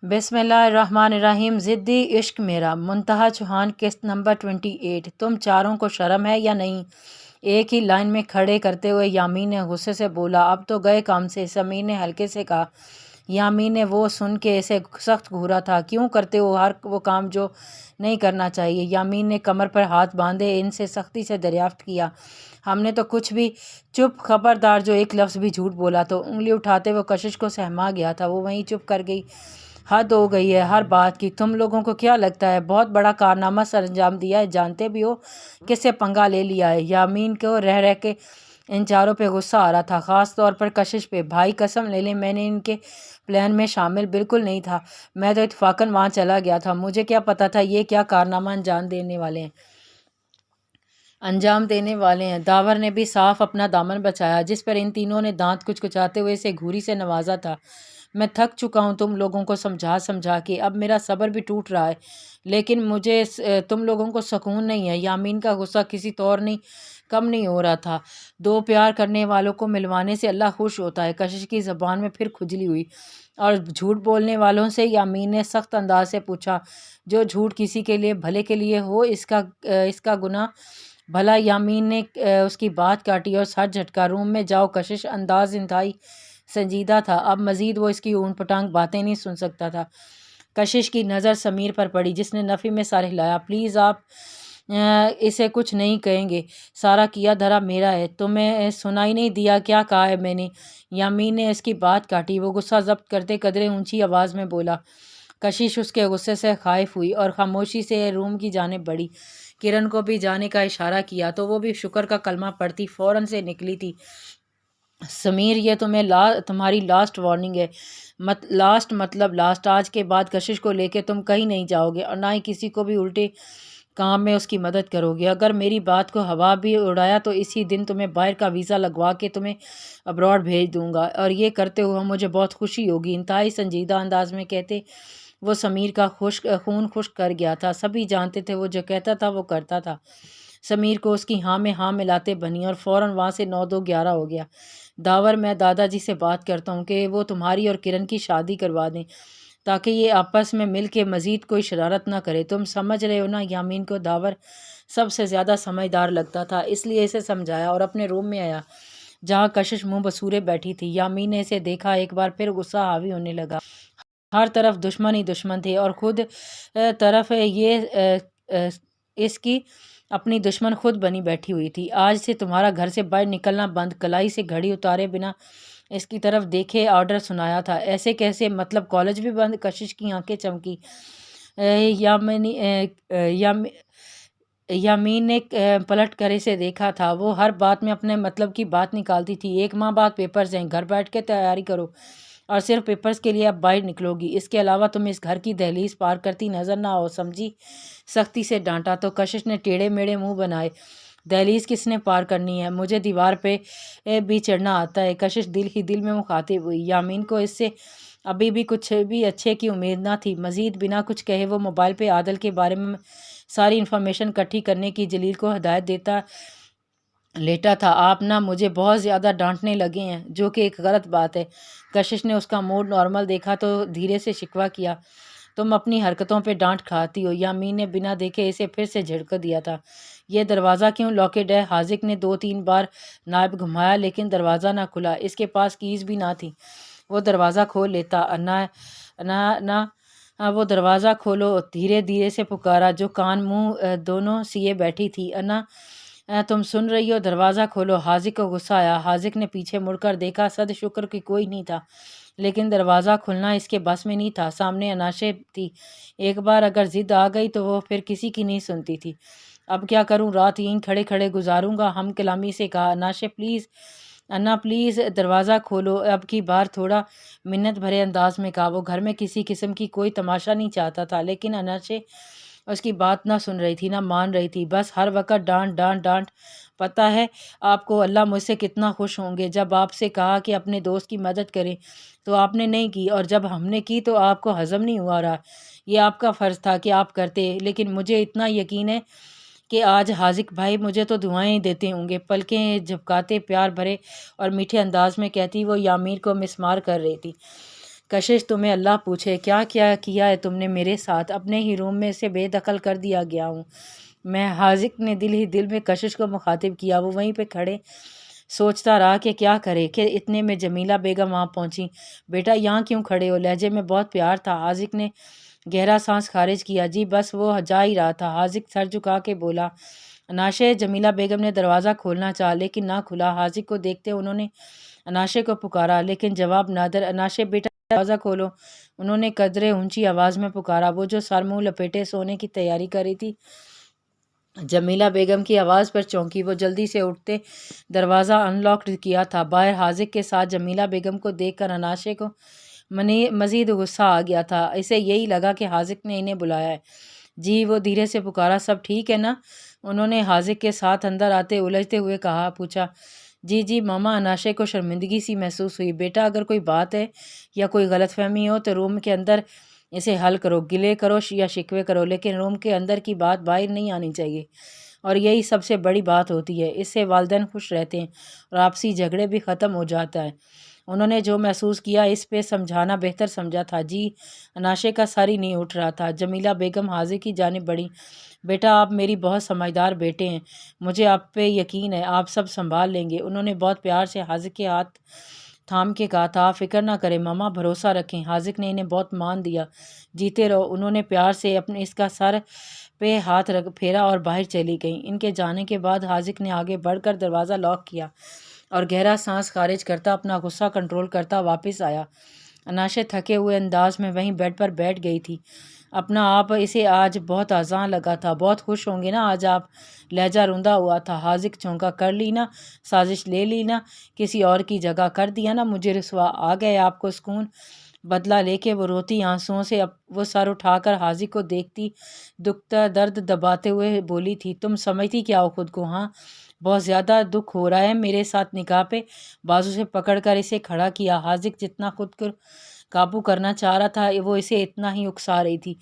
بسم اللہ الرحمن الرحیم۔ ضدی عشق میرا، منتہا چوہان، قسط نمبر 28۔ تم چاروں کو شرم ہے یا نہیں؟ ایک ہی لائن میں کھڑے کرتے ہوئے یامین نے غصے سے بولا۔ اب تو گئے کام سے، سمیر نے ہلکے سے کہا۔ یامین نے وہ سن کے اسے سخت گھورا تھا۔ کیوں کرتے ہو ہر وہ کام جو نہیں کرنا چاہیے؟ یامین نے کمر پر ہاتھ باندھے ان سے سختی سے دریافت کیا۔ ہم نے تو کچھ بھی۔ چپ، خبردار جو ایک لفظ بھی جھوٹ بولا تو انگلی اٹھاتے وہ کشش کو سہما گیا تھا۔ وہ وہیں چپ کر گئی۔ حد ہو گئی ہے ہر بات کی۔ تم لوگوں کو کیا لگتا ہے بہت بڑا کارنامہ سر انجام دیا ہے؟ جانتے بھی ہو کس سے پنگا لے لیا ہے؟ یامین کو رہ رہ کے ان چاروں پہ غصہ آ رہا تھا، خاص طور پر کشش پہ۔ بھائی قسم لے لیں میں نے ان کے پلان میں شامل بالکل نہیں تھا۔ میں تو اتفاقاً وہاں چلا گیا تھا۔ مجھے کیا پتہ تھا یہ کیا کارنامہ انجام دینے والے ہیں۔ داور نے بھی صاف اپنا دامن بچایا جس پر ان تینوں نے دانت کچکچاتے ہوئے اسے گھوری سے نوازا تھا۔ میں تھک چکا ہوں تم لوگوں کو سمجھا کے، اب میرا صبر بھی ٹوٹ رہا ہے، لیکن مجھے تم لوگوں کو سکون نہیں ہے۔ یامین کا غصہ کسی طور کم نہیں ہو رہا تھا۔ دو پیار کرنے والوں کو ملوانے سے اللہ خوش ہوتا ہے۔ کشش کی زبان میں پھر کھجلی ہوئی۔ اور جھوٹ بولنے والوں سے؟ یامین نے سخت انداز سے پوچھا۔ جو جھوٹ کسی کے لیے بھلے کے لیے ہو اس کا گناہ بھلا۔ یامین نے اس کی بات کاٹی اور سر جھٹکا۔ روم میں جاؤ۔ کشش انداز انتہائی سنجیدہ تھا، اب مزید وہ اس کی اونٹ پٹانگ باتیں نہیں سن سکتا تھا۔ کشش کی نظر سمیر پر پڑی جس نے نفی میں سر ہلایا۔ پلیز آپ اسے کچھ نہیں کہیں گے، سارا کیا دھرا میرا ہے۔ تمہیں سنائی نہیں دیا کیا کہا ہے میں نے؟ یامین نے اس کی بات کاٹی۔ وہ غصہ ضبط کرتے قدرے اونچی آواز میں بولا۔ کشش اس کے غصے سے خائف ہوئی اور خاموشی سے روم کی جانب بڑھی۔ کرن کو بھی جانے کا اشارہ کیا تو وہ بھی شکر کا کلمہ پڑھتی فوراً سے نکلی تھی۔ سمیر یہ تمہاری لاسٹ وارننگ ہے۔ لاسٹ مطلب لاسٹ۔ آج کے بعد کشش کو لے کے تم کہیں نہیں جاؤ گے اور نہ ہی کسی کو بھی الٹے کام میں اس کی مدد کرو گے۔ اگر میری بات کو ہوا بھی اڑایا تو اسی دن تمہیں باہر کا ویزا لگوا کے تمہیں ابراڈ بھیج دوں گا، اور یہ کرتے ہوئے مجھے بہت خوشی ہوگی۔ انتہائی سنجیدہ انداز میں کہتے وہ سمیر کا خون خشک کر گیا تھا۔ سبھی جانتے تھے وہ جو کہتا تھا وہ کرتا تھا۔ سمیر کو اس کی ہاں میں ہاں ملاتے بنی اور فوراً وہاں سے 9-2-11 ہو گیا۔ داور میں دادا جی سے بات کرتا ہوں کہ وہ تمہاری اور کرن کی شادی کروا دیں تاکہ یہ آپس میں مل کے مزید کوئی شرارت نہ کرے۔ تم سمجھ رہے ہو نا؟ یامین کو داور سب سے زیادہ سمجھدار لگتا تھا، اس لیے اسے سمجھایا اور اپنے روم میں آیا جہاں کشش منہ بسورے بیٹھی تھی۔ یامین نے اسے دیکھا، ایک بار پھر غصہ حاوی ہونے لگا۔ ہر طرف دشمن ہی دشمن تھے اور خود طرف یہ اس کی اپنی دشمن خود بنی بیٹھی ہوئی تھی۔ آج سے تمہارا گھر سے باہر نکلنا بند۔ کلائی سے گھڑی اتارے بنا اس کی طرف دیکھے آرڈر سنایا تھا۔ ایسے کیسے؟ مطلب کالج بھی بند؟ کشش کی آنکھیں چمکی۔ یامین نے پلٹ کر اسے دیکھا تھا۔ وہ ہر بات میں اپنے مطلب کی بات نکالتی تھی۔ ایک ماہ بعد پیپرز ہیں، گھر بیٹھ کے تیاری کرو اور صرف پیپرز کے لیے اب باہر نکلو گی۔ اس کے علاوہ تم اس گھر کی دہلیز پار کرتی نظر نہ آؤ، سمجھی؟ سختی سے ڈانٹا تو کشش نے ٹیڑھے میڑھے منہ بنائے۔ دہلیز کس نے پار کرنی ہے؟ مجھے دیوار پہ بھی چڑھنا آتا ہے۔ کشش دل ہی دل میں مخاطب ہوئی۔ یامین کو اس سے ابھی بھی کچھ بھی اچھے کی امید نہ تھی۔ مزید بنا کچھ کہے وہ موبائل پہ عادل کے بارے میں ساری انفارمیشن اکٹھی کرنے کی جلیل کو ہدایت دیتا لیٹا تھا۔ آپ نا مجھے بہت زیادہ ڈانٹنے لگے ہیں، جو کہ ایک غلط بات ہے۔ کشش نے اس کا موڈ نارمل دیکھا تو دھیرے سے شکوہ کیا۔ تم اپنی حرکتوں پہ ڈانٹ کھاتی ہو۔ یامین نے بنا دیکھے اسے پھر سے جھڑک دیا تھا۔ یہ دروازہ کیوں لاکڈ ہے؟ حاذق نے 2-3 بار نائب گھمایا لیکن دروازہ نہ کھلا۔ اس کے پاس کیز بھی نہ تھی، وہ دروازہ کھول لیتا۔ نہ وہ دروازہ کھولو، دھیرے دھیرے سے پکارا جو کان منہ دونوں سیے بیٹھی تھی۔ انا تم سن رہی ہو؟ دروازہ کھولو۔ حاذق کو غصہ آیا۔ حاذق نے پیچھے مڑ کر دیکھا، صد شکر کہ کوئی نہیں تھا، لیکن دروازہ کھلنا اس کے بس میں نہیں تھا۔ سامنے اناشے تھی، ایک بار اگر ضد آ گئی تو وہ پھر کسی کی نہیں سنتی تھی۔ اب کیا کروں؟ رات یہیں کھڑے کھڑے گزاروں گا؟ ہم کلامی سے کہا۔ اناشے پلیز، انا پلیز دروازہ کھولو، اب کی بار تھوڑا منت بھرے انداز میں کہا۔ وہ گھر میں کسی قسم کی کوئی تماشا نہیں چاہتا تھا، لیکن اناشے اس کی بات نہ سن رہی تھی نہ مان رہی تھی، بس ہر وقت ڈانٹ ڈانٹ ڈانٹ۔ پتہ ہے آپ کو اللہ مجھ سے کتنا خوش ہوں گے؟ جب آپ سے کہا کہ اپنے دوست کی مدد کریں تو آپ نے نہیں کی، اور جب ہم نے کی تو آپ کو ہضم نہیں ہوا رہا۔ یہ آپ کا فرض تھا کہ آپ کرتے، لیکن مجھے اتنا یقین ہے کہ آج حاذق بھائی مجھے تو دعائیں دیتے ہوں گے۔ پلکیں جھپکاتے پیار بھرے اور میٹھے انداز میں کہتی وہ یامین کو مسمار کر رہی تھی۔ کشش تمہیں اللہ پوچھے کیا کیا کیا ہے تم نے میرے ساتھ، اپنے ہی روم میں سے بے دخل کر دیا گیا ہوں میں۔ حاذق نے دل ہی دل میں کشش کو مخاطب کیا۔ وہ وہیں پہ کھڑے سوچتا رہا کہ کیا کرے کہ اتنے میں جمیلہ بیگم وہاں پہنچی۔ بیٹا یہاں کیوں کھڑے ہو؟ لہجے میں بہت پیار تھا۔ حاذق نے گہرا سانس خارج کیا۔ جی بس وہ جا ہی رہا تھا۔ حاذق سر جھکا کے بولا۔ اناشے، جمیلہ بیگم نے دروازہ کھولنا چاہا لیکن نہ کھلا۔ حاذق کو دیکھتے انہوں نے اناشے کو پکارا لیکن جواب نادر۔ اناشے بیٹا دروازہ کھولو، انہوں نے قدرے اونچی آواز میں پکارا۔ وہ جو سر منہ لپیٹے سونے کی تیاری کر رہی تھی جمیلہ بیگم کی آواز پر چونکی۔ وہ جلدی سے اٹھتے دروازہ ان لاک کیا تھا۔ باہر حاذق کے ساتھ جمیلہ بیگم کو دیکھ کر اناشے کو مزید غصہ آ گیا تھا۔ اسے یہی لگا کہ حاذق نے انہیں بلایا ہے۔ جی، وہ دھیرے سے پکارا، سب ٹھیک ہے نا؟ انہوں نے حاذق کے ساتھ اندر آتے الجھتے ہوئے پوچھا۔ جی جی ماما۔ اناشے کو شرمندگی سی محسوس ہوئی۔ بیٹا اگر کوئی بات ہے یا کوئی غلط فہمی ہو تو روم کے اندر اسے حل کرو، گلے کرو یا شکوے کرو، لیکن روم کے اندر کی بات باہر نہیں آنی چاہیے، اور یہی سب سے بڑی بات ہوتی ہے۔ اس سے والدین خوش رہتے ہیں اور آپسی جھگڑے بھی ختم ہو جاتا ہے۔ انہوں نے جو محسوس کیا اس پہ سمجھانا بہتر سمجھا تھا۔ جی، اناشے کا سر ہی نہیں اٹھ رہا تھا۔ جمیلہ بیگم حاذق کی جانب بڑھی۔ بیٹا آپ میری بہت سمجھدار بیٹے ہیں، مجھے آپ پہ یقین ہے، آپ سب سنبھال لیں گے۔ انہوں نے بہت پیار سے حاذق کے ہاتھ تھام کے کہا تھا۔ آپ فکر نہ کریں ماما، بھروسہ رکھیں۔ حاذق نے انہیں بہت مان دیا۔ جیتے رہو۔ انہوں نے پیار سے اپنے اس کا سر پہ ہاتھ پھیرا اور باہر چلی گئیں۔ ان کے جانے کے بعد حاذق نے آگے بڑھ کر دروازہ لاک کیا اور گہرا سانس خارج کرتا اپنا غصہ کنٹرول کرتا واپس آیا۔ اناشے تھکے ہوئے انداز میں وہیں بیڈ پر بیٹھ گئی تھی۔ اپنا آپ اسے آج بہت آزاں لگا تھا۔ بہت خوش ہوں گے نا آج آپ؟ لہجہ روندا ہوا تھا۔ حاذق چونکا، کر لی نا سازش، لے لی نا کسی اور کی جگہ، کر دیا نا مجھے رسوا، آ گئے آپ کو سکون؟ بدلہ لے کے وہ روتی آنسوؤں سے وہ سر اٹھا کر حاذق کو دیکھتی دکھتا درد دباتے ہوئے بولی تھی، تم سمجھتی کیا ہو خود کو؟ ہاں، بہت زیادہ دکھ ہو رہا ہے میرے ساتھ؟ نکاح پہ بازو سے پکڑ کر اسے کھڑا کیا۔ حاذق جتنا خود کو قابو کرنا چاہ رہا تھا وہ اسے اتنا ہی اکسا رہی تھی۔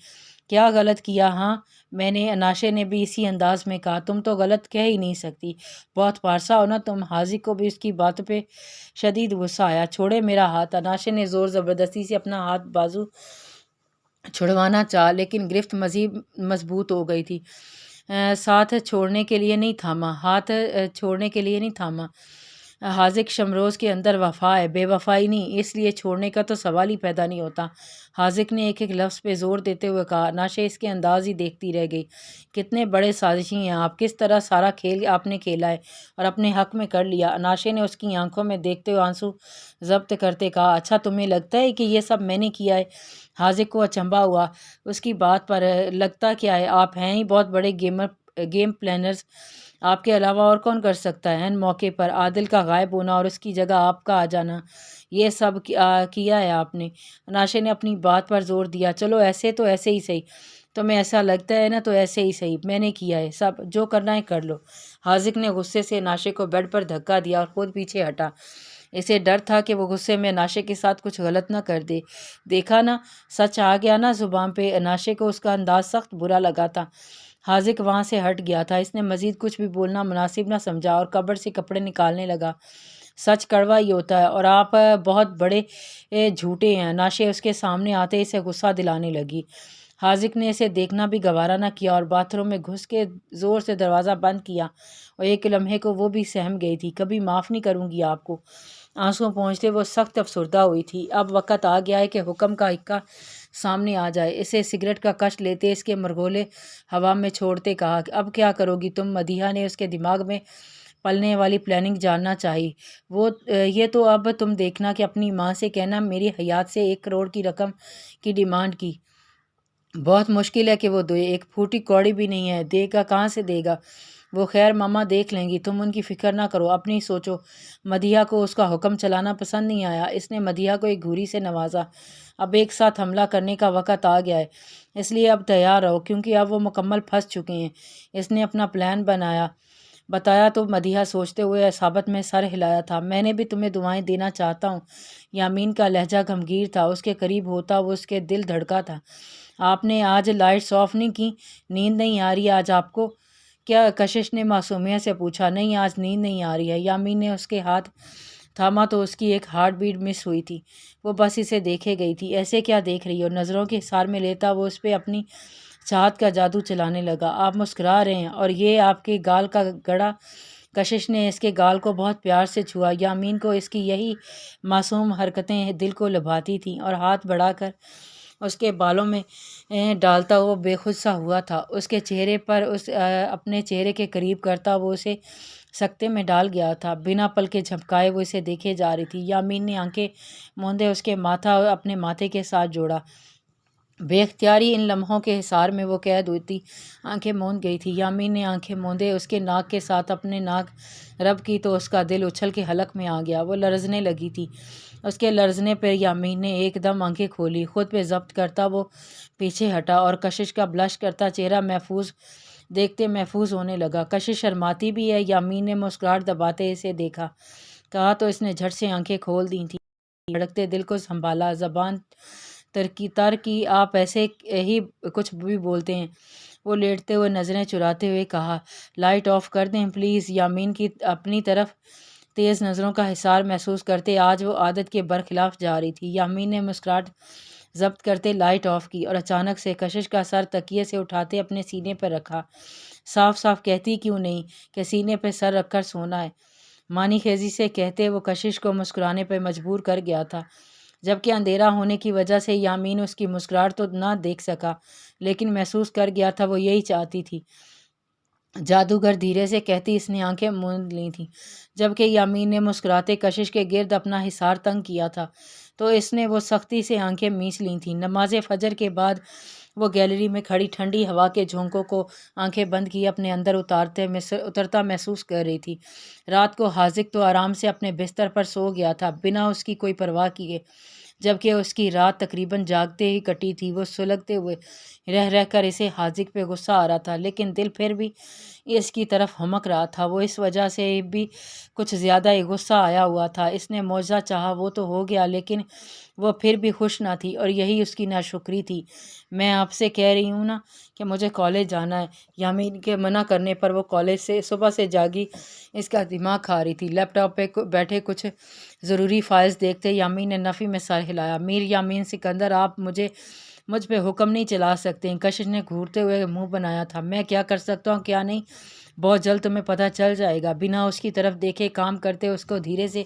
کیا غلط کیا؟ ہاں میں نے، اناشے نے بھی اسی انداز میں کہا۔ تم تو غلط کہہ ہی نہیں سکتی، بہت پارسا ہو نا تم۔ حاذق کو بھی اس کی باتوں پہ شدید غصہ آیا۔ چھوڑے میرا ہاتھ۔ اناشے نے زور زبردستی سے اپنا ہاتھ بازو چھڑوانا چاہا لیکن گرفت مزید مضبوط ہو گئی تھی۔ ساتھ چھوڑنے کے لیے نہیں تھاما، ہاتھ چھوڑنے کے لیے نہیں تھاما۔ حاذق شمروز کے اندر وفا ہے، بے وفائی نہیں، اس لیے چھوڑنے کا تو سوال ہی پیدا نہیں ہوتا۔ حاذق نے ایک ایک لفظ پہ زور دیتے ہوئے کہا۔ اناشے اس کے انداز ہی دیکھتی رہ گئی۔ کتنے بڑے سازشی ہیں آپ، کس طرح سارا کھیل آپ نے کھیلا ہے اور اپنے حق میں کر لیا۔ اناشے نے اس کی آنکھوں میں دیکھتے ہوئے آنسو ضبط کرتے کہا، اچھا تمہیں لگتا ہے کہ یہ سب میں نے کیا ہے؟ حاذق کو اچنبھا ہوا اس کی بات پر۔ لگتا کیا ہے، آپ ہیں ہی بہت بڑے گیم پلانرز، آپ کے علاوہ اور کون کر سکتا ہے؟ ان موقع پر عادل کا غائب ہونا اور اس کی جگہ آپ کا آ جانا، یہ سب کیا ہے آپ نے۔ اناشے نے اپنی بات پر زور دیا۔ چلو ایسے تو ایسے ہی صحیح، تمہیں ایسا لگتا ہے نا تو ایسے ہی صحیح، میں نے کیا ہے سب، جو کرنا ہے کر لو۔ حاذق نے غصے سے اناشے کو بیڈ پر دھکا دیا اور خود پیچھے ہٹا۔ اسے ڈر تھا کہ وہ غصے میں اناشے کے ساتھ کچھ غلط نہ کر دے۔ دیکھا نا، سچ آ گیا نا زبان پہ۔ اناشے کو اس کا انداز سخت برا لگا تھا۔ حاذق وہاں سے ہٹ گیا تھا۔ اس نے مزید کچھ بھی بولنا مناسب نہ سمجھا اور کبرڈ سے کپڑے نکالنے لگا۔ سچ کڑوا ہی ہوتا ہے اور آپ بہت بڑے جھوٹے ہیں۔ اناشے اس کے سامنے آتے اسے غصہ دلانے لگی۔ حاذق نے اسے دیکھنا بھی گوارا نہ کیا اور باتھ روم میں گھس کے زور سے دروازہ بند کیا، اور ایک لمحے کو وہ بھی سہم گئی تھی۔ کبھی معاف نہیں کروں گی آپ کو۔ آنسو پہنچتے وہ سخت افسردہ ہوئی تھی۔ اب وقت آ گیا ہے کہ حکم کا حقہ سامنے آ جائے۔ اسے سگریٹ کا کش لیتے اس کے مرغولے ہوا میں چھوڑتے کہا، اب کیا کرو گی تم؟ مدیحہ نے اس کے دماغ میں پلنے والی پلاننگ جاننا چاہی۔ یہ تو اب تم دیکھنا کہ اپنی ماں سے کہنا میری حیات سے 1 کروڑ کی رقم کی ڈیمانڈ کی۔ بہت مشکل ہے کہ وہ دے، ایک پھوٹی کوڑی بھی نہیں ہے، دے گا کہاں سے دے گا وہ؟ خیر ماما دیکھ لیں گی، تم ان کی فکر نہ کرو، اپنی سوچو۔ مدیحہ کو اس کا حکم چلانا پسند نہیں آیا۔ اس نے مدیحہ کو ایک گھوری سے نوازا۔ اب ایک ساتھ حملہ کرنے کا وقت آ گیا ہے، اس لیے اب تیار رہو کیونکہ اب وہ مکمل پھنس چکے ہیں۔ اس نے اپنا پلان بتایا تو مدیحہ سوچتے ہوئے اصابت میں سر ہلایا تھا۔ میں نے بھی تمہیں دعائیں دینا چاہتا ہوں۔ یامین کا لہجہ گمگیر تھا، اس کے قریب ہوتا وہ اس کے دل دھڑکا تھا۔ آپ نے آج لائٹس آف نہیں کی؟ نیند نہیں آ رہی آج آپ کو کیا؟ کشش نے معصومیت سے پوچھا۔ نہیں آج نیند نہیں آ رہی ہے۔ یامین نے اس کے ہاتھ تھاما تو اس کی ایک ہارٹ بیٹ مس ہوئی تھی، وہ بس اسے دیکھے گئی تھی۔ ایسے کیا دیکھ رہی ہو؟ نظروں کے حصار میں لیتا وہ اس پہ اپنی چاہت کا جادو چلانے لگا۔ آپ مسکرا رہے ہیں اور یہ آپ کے گال کا گڑا۔ کشش نے اس کے گال کو بہت پیار سے چھوا۔ یامین کو اس کی یہی معصوم حرکتیں دل کو لبھاتی تھیں اور ہاتھ بڑھا کر اس کے بالوں میں ڈالتا وہ بے خود سا ہوا تھا۔ اس کے چہرے پر اپنے چہرے کے قریب کرتا وہ اسے سکتے میں ڈال گیا تھا۔ بنا پلکیں جھپکائے وہ اسے دیکھے جا رہی تھی۔ یامین نے آنکھیں موندے اس کے ماتھا اپنے ماتھے کے ساتھ جوڑا۔ بے اختیاری ان لمحوں کے حصار میں وہ قید ہوتی آنکھیں موند گئی تھی۔ یامین نے آنکھیں موندے اس کے ناک کے ساتھ اپنے ناک رب کی تو اس کا دل اچھل کے حلق میں آ گیا۔ وہ لرزنے لگی تھی۔ اس کے لرزنے پر یامین نے ایک دم آنکھیں کھولی۔ خود پہ ضبط کرتا وہ پیچھے ہٹا اور کشش کا بلش کرتا چہرہ دیکھتے محفوظ ہونے لگا۔ کشش شرماتی بھی ہے؟ یامین نے مسکراہٹ دباتے اسے دیکھا، کہا تو اس نے جھٹ سے آنکھیں کھول دی تھیں۔ دھڑکتے دل کو سنبھالا، زبان تر کی آپ ایسے ہی کچھ بھی بولتے ہیں؟ وہ لیٹتے ہوئے نظریں چراتے ہوئے کہا، لائٹ آف کر دیں پلیز؟ یامین کی اپنی طرف تیز نظروں کا حصار محسوس کرتے آج وہ عادت کے برخلاف جا رہی تھی۔ یامین نے مسکراہٹ ضبط کرتے لائٹ آف کی اور اچانک سے کشش کا سر تکیے سے اٹھاتے اپنے سینے پر رکھا۔ صاف صاف کہتی کیوں نہیں کہ سینے پہ سر رکھ کر سونا ہے؟ معنی خیزی سے کہتے وہ کشش کو مسکرانے پہ مجبور کر گیا تھا، جبکہ اندھیرا ہونے کی وجہ سے یامین اس کی مسکراہٹ تو نہ دیکھ سکا، لیکن محسوس کر گیا تھا وہ یہی چاہتی تھی۔ جادوگر دھیرے سے کہتی اس نے آنکھیں موند لی تھیں، جبکہ یامین نے مسکراتے کشش کے گرد اپنا حصار تنگ کیا تھا تو اس نے وہ سختی سے آنکھیں میچ لی تھیں۔ نماز فجر کے بعد وہ گیلری میں کھڑی ٹھنڈی ہوا کے جھونکوں کو آنکھیں بند کیے اپنے اندر اترتا محسوس کر رہی تھی۔ رات کو حاذق تو آرام سے اپنے بستر پر سو گیا تھا بنا اس کی کوئی پرواہ کیے، جبکہ اس کی رات تقریباً جاگتے ہی کٹی تھی۔ وہ سلگتے ہوئے رہ کر اسے حاذق پہ غصہ آ رہا تھا، لیکن دل پھر بھی اس کی طرف ہمک رہا تھا۔ وہ اس وجہ سے بھی کچھ زیادہ ہی غصہ آیا ہوا تھا۔ اس نے معجزہ چاہا وہ تو ہو گیا، لیکن وہ پھر بھی خوش نہ تھی اور یہی اس کی ناشکری تھی۔ میں آپ سے کہہ رہی ہوں نا کہ مجھے کالج جانا ہے۔ یامین کے منع کرنے پر وہ کالج سے صبح سے جاگی اس کا دماغ کھا رہی تھی۔ لیپ ٹاپ پہ بیٹھے کچھ ضروری فائلز دیکھتے یامین نے نفی میں سر ہلایا۔ میر یامین سکندر، آپ مجھ پہ حکم نہیں چلا سکتے۔ کشش نے گھورتے ہوئے منہ بنایا تھا۔ میں کیا کر سکتا ہوں کیا نہیں، بہت جلد تمہیں پتہ چل جائے گا۔ بنا اس کی طرف دیکھے کام کرتے اس کو دھیرے سے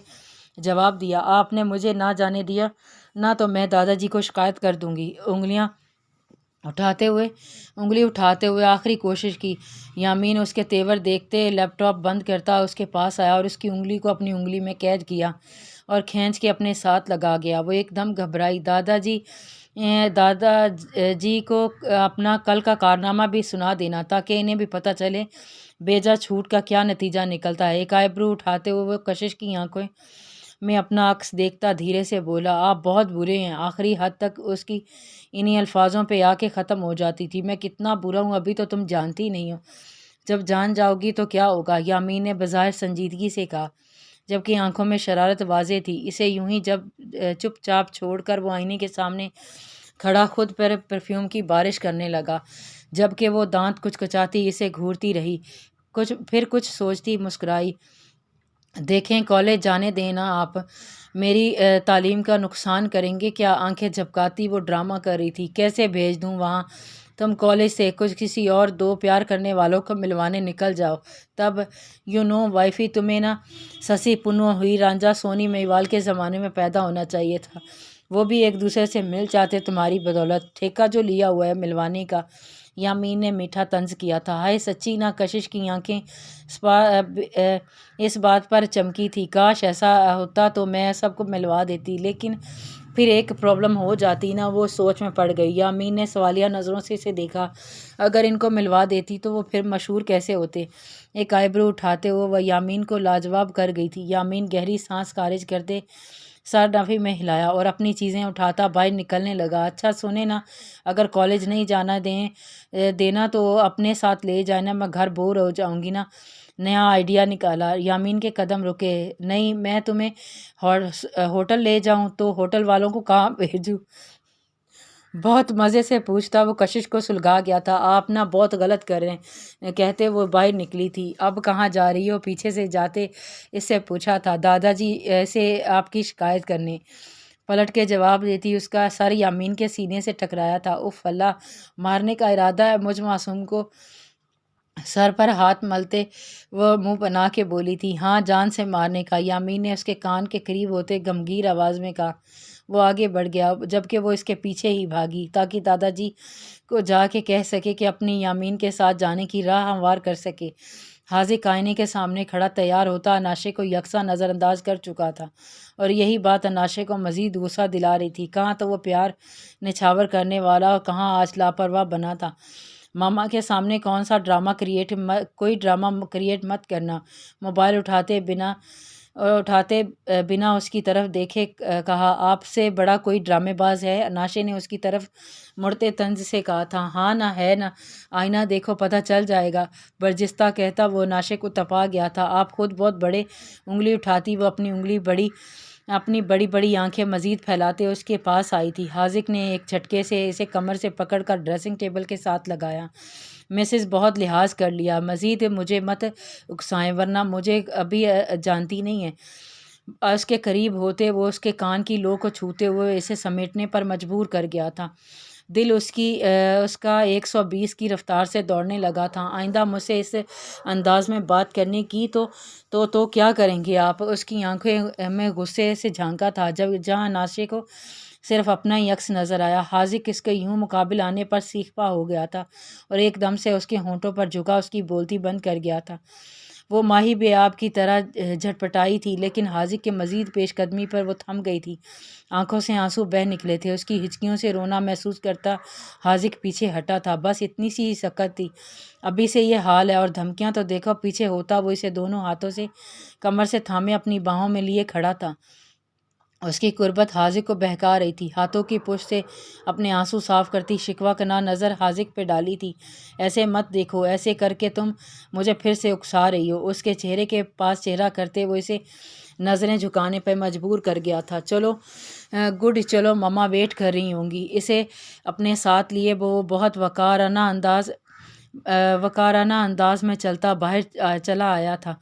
جواب دیا، آپ نے مجھے نہ جانے دیا نہ تو میں دادا جی کو شکایت کر دوں گی۔ انگلی اٹھاتے ہوئے آخری کوشش کی۔ یامین اس کے تیور دیکھتے لیپ ٹاپ بند کرتا اس کے پاس آیا اور اس کی انگلی کو اپنی انگلی میں قید کیا اور کھینچ کے اپنے ساتھ لگا گیا۔ وہ ایک دم گھبرائی۔ دادا جی کو اپنا کل کا کارنامہ بھی سنا دینا تاکہ انہیں بھی پتہ چلے بیجا چھوٹ کا کیا نتیجہ نکلتا ہے۔ ایک آئیبرو اٹھاتے ہوئے وہ کشش کی آنکھوں میں اپنا عکس دیکھتا دھیرے سے بولا، آپ بہت برے ہیں۔ آخری حد تک اس کی انہی الفاظوں پہ آ کے ختم ہو جاتی تھی۔ میں کتنا برا ہوں ابھی تو تم جانتی نہیں ہو، جب جان جاؤ گی تو کیا ہوگا؟ یامین نے بظاہر سنجیدگی سے کہا، جبکہ آنکھوں میں شرارت واضح تھی۔ اسے یوں ہی چپ چاپ چھوڑ کر وہ آئینے کے سامنے کھڑا خود پر پرفیوم کی بارش کرنے لگا، جبکہ وہ دانت کچکچاتی اسے گھورتی رہی۔ پھر کچھ سوچتی مسکرائی، دیکھیں کالج جانے دیں نا، آپ میری تعلیم کا نقصان کریں گے کیا؟ آنکھیں جھپکاتی وہ ڈرامہ کر رہی تھی، کیسے بھیج دوں وہاں؟ تم کالج سے کسی اور دو پیار کرنے والوں کو ملوانے نکل جاؤ، تب وائفی تمہیں نا سسی پنو ہوئی رانجھا سونی میوال کے زمانے میں پیدا ہونا چاہیے تھا، وہ بھی ایک دوسرے سے مل جاتے تمہاری بدولت۔ ٹھیکہ جو لیا ہوا ہے ملوانے کا، یامین نے میٹھا طنز کیا تھا۔ ہائے سچی نا، کشش کی آنکھیں اس بات پر چمکی تھی، کاش ایسا ہوتا تو میں سب کو ملوا دیتی، لیکن پھر ایک پرابلم ہو جاتی نا۔ وہ سوچ میں پڑ گئی۔ یامین نے سوالیہ نظروں سے اسے دیکھا، اگر ان کو ملوا دیتی تو وہ پھر مشہور کیسے ہوتے؟ ایک آئیبرو اٹھاتے ہوئے وہ یامین کو لاجواب کر گئی تھی۔ یامین گہری سانس خارج کرتے سر نفی میں ہلایا اور اپنی چیزیں اٹھاتا باہر نکلنے لگا۔ اچھا سنیں نا، اگر کالج نہیں جانا دینا تو اپنے ساتھ لے جانا، میں گھر بور ہو جاؤں گی نا۔ نیا آئیڈیا نکالا۔ یامین کے قدم رکے۔ نہیں، میں تمہیں ہوٹل لے جاؤں تو ہوٹل والوں کو کہاں بھیجوں؟ بہت مزے سے پوچھتا، وہ کشش کو سلگا گیا تھا۔ آپ نہ بہت غلط کر رہے ہیں، کہتے وہ باہر نکلی تھی۔ اب کہاں جا رہی ہو؟ پیچھے سے جاتے اس سے پوچھا تھا۔ دادا جی ایسے آپ کی شکایت کرنے، پلٹ کے جواب دیتی۔ اس کا سر یامین کے سینے سے ٹکرایا تھا۔ اف اللہ، مارنے کا ارادہ ہے؟ مجھ معصوم کو سر پر ہاتھ ملتے وہ منہ بنا کے بولی تھی۔ ہاں، جان سے مارنے کا، یامین نے اس کے کان کے قریب ہوتے گمگیر آواز میں کہا۔ وہ آگے بڑھ گیا، جبکہ وہ اس کے پیچھے ہی بھاگی تاکہ دادا جی کو جا کے کہہ سکے کہ اپنی یامین کے ساتھ جانے کی راہ ہموار کر سکے۔ حاذق آئینے کے سامنے کھڑا تیار ہوتا اناشے کو یکساں نظر انداز کر چکا تھا، اور یہی بات اناشے کو مزید غصہ دلا رہی تھی۔ کہاں تو وہ پیار نچھاور کرنے والا اور کہاں آج لاپرواہ بنا تھا۔ ماما کے سامنے کون سا ڈرامہ کوئی ڈرامہ کریٹ مت کرنا۔ موبائل اٹھاتے بنا اس کی طرف دیکھے کہا۔ آپ سے بڑا کوئی ڈرامے باز ہے؟ اناشے نے اس کی طرف مڑتے طنز سے کہا تھا۔ ہاں نہ ہے نا، آئینہ دیکھو پتہ چل جائے گا، برجستہ کہتا وہ اناشے کو تپا گیا تھا۔ آپ خود بہت بڑے۔ انگلی اٹھاتی وہ اپنی بڑی بڑی آنکھیں مزید پھیلاتے اس کے پاس آئی تھی۔ حاذق نے ایک جھٹکے سے اسے کمر سے پکڑ کر ڈریسنگ ٹیبل کے ساتھ لگایا۔ مسز بہت لحاظ کر لیا، مزید مجھے مت اکسائیں ورنہ مجھے ابھی جانتی نہیں ہے۔ اس کے قریب ہوتے وہ اس کے کان کی لو کو چھوتے ہوئے اسے سمیٹنے پر مجبور کر گیا تھا۔ دل اس کا 120 کی رفتار سے دوڑنے لگا تھا۔ آئندہ مجھ سے اس انداز میں بات کرنے کی تو کیا کریں گے آپ؟ اس کی آنکھوں میں غصے سے جھانکا تھا، جہاں ناشے کو صرف اپنا ہی عکس نظر آیا۔ حاذق اس کے یوں مقابل آنے پر سیخپا ہو گیا تھا اور ایک دم سے اس کے ہونٹوں پر جھکا اس کی بولتی بند کر گیا تھا۔ وہ ماہی بے آب کی طرح جھٹپٹائی تھی، لیکن حاذق کے مزید پیش قدمی پر وہ تھم گئی تھی۔ آنکھوں سے آنسو بہہ نکلے تھے۔ اس کی ہچکیوں سے رونا محسوس کرتا حاذق پیچھے ہٹا تھا۔ بس اتنی سی ہی سکت تھی، ابھی سے یہ حال ہے اور دھمکیاں تو دیکھو۔ پیچھے ہوتا وہ اسے دونوں ہاتھوں سے کمر سے تھامے اپنی باہوں میں لیے کھڑا تھا۔ اس کی قربت حاذق کو بہکا رہی تھی۔ ہاتھوں کی پشت سے اپنے آنسو صاف کرتی شکوہ کناں نظر حاذق پہ ڈالی تھی۔ ایسے مت دیکھو، ایسے کر کے تم مجھے پھر سے اکسا رہی ہو۔ اس کے چہرے کے پاس چہرہ کرتے وہ اسے نظریں جھکانے پہ مجبور کر گیا تھا۔ چلو چلو، ماما ویٹ کر رہی ہوں گی۔ اسے اپنے ساتھ لیے وہ بہت وقارانہ انداز میں چلتا باہر چلا آیا تھا،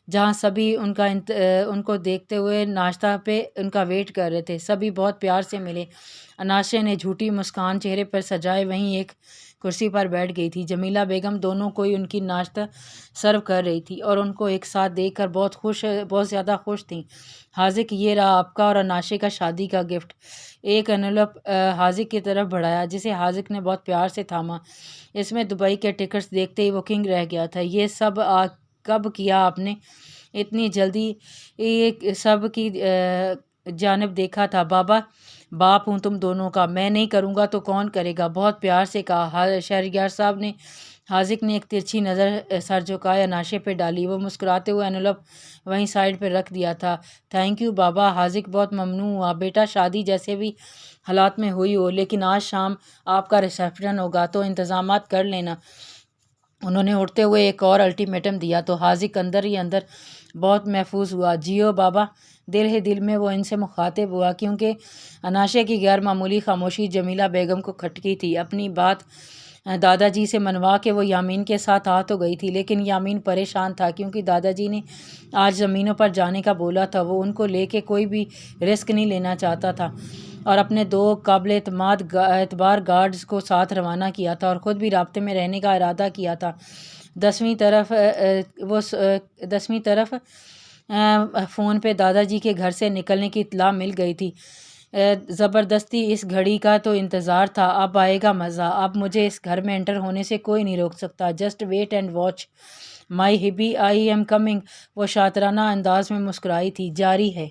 جہاں سبھی ان کو دیکھتے ہوئے ناشتہ پہ ان کا ویٹ کر رہے تھے۔ سبھی بہت پیار سے ملے۔ اناشے نے جھوٹی مسکان چہرے پر سجائے وہیں ایک کرسی پر بیٹھ گئی تھی۔ جمیلہ بیگم دونوں کو ہی ان کی ناشتہ سرو کر رہی تھی اور ان کو ایک ساتھ دیکھ کر بہت زیادہ خوش تھیں۔ حاذق، یہ رہا آپ کا اور اناشے کا شادی کا گفٹ۔ ایک انویلپ حاذق کی طرف بڑھایا، جسے حاذق نے بہت پیار سے تھاما۔ اس میں دبئی کے ٹکٹس دیکھتے ہی وہ کنگ رہ گیا تھا۔ یہ سب کب کیا آپ نے؟ اتنی جلدی سب کی جانب دیکھا تھا۔ باپ ہوں تم دونوں کا، میں نہیں کروں گا تو کون کرے گا؟ بہت پیار سے کہا شہریار صاحب نے۔ حاذق نے ایک ترچھی نظر سر جھکائے اناشے پہ ڈالی۔ وہ مسکراتے ہوئے انویلپ وہیں سائڈ پہ رکھ دیا تھا۔ تھینک یو بابا۔ حاذق بہت ممنون ہوا بیٹا، شادی جیسے بھی حالات میں ہوئی ہو، لیکن آج شام آپ کا ریسیپشن ہوگا تو انتظامات کر لینا۔ انہوں نے اٹھتے ہوئے ایک اور الٹیمیٹم دیا تو حاذق اندر ہی اندر بہت محفوظ ہوا۔ جیو بابا۔ دل ہی دل میں وہ ان سے مخاطب ہوا، کیونکہ اناشے کی غیر معمولی خاموشی جمیلہ بیگم کو کھٹکی تھی۔ اپنی بات دادا جی سے منوا کے وہ یامین کے ساتھ آ تو گئی تھی، لیکن یامین پریشان تھا، کیونکہ دادا جی نے آج زمینوں پر جانے کا بولا تھا۔ وہ ان کو لے کے کوئی بھی رسک نہیں لینا چاہتا تھا اور اپنے 2 قابل اعتبار گارڈز کو ساتھ روانہ کیا تھا اور خود بھی رابطے میں رہنے کا ارادہ کیا تھا۔ 10ویں طرف فون پہ دادا جی کے گھر سے نکلنے کی اطلاع مل گئی تھی۔ زبردستی اس گھڑی کا تو انتظار تھا، اب آئے گا مزہ۔ اب مجھے اس گھر میں انٹر ہونے سے کوئی نہیں روک سکتا۔ Just wait and watch my hubby, I am coming. وہ شاطرانہ انداز میں مسکرائی تھی۔ جاری ہے۔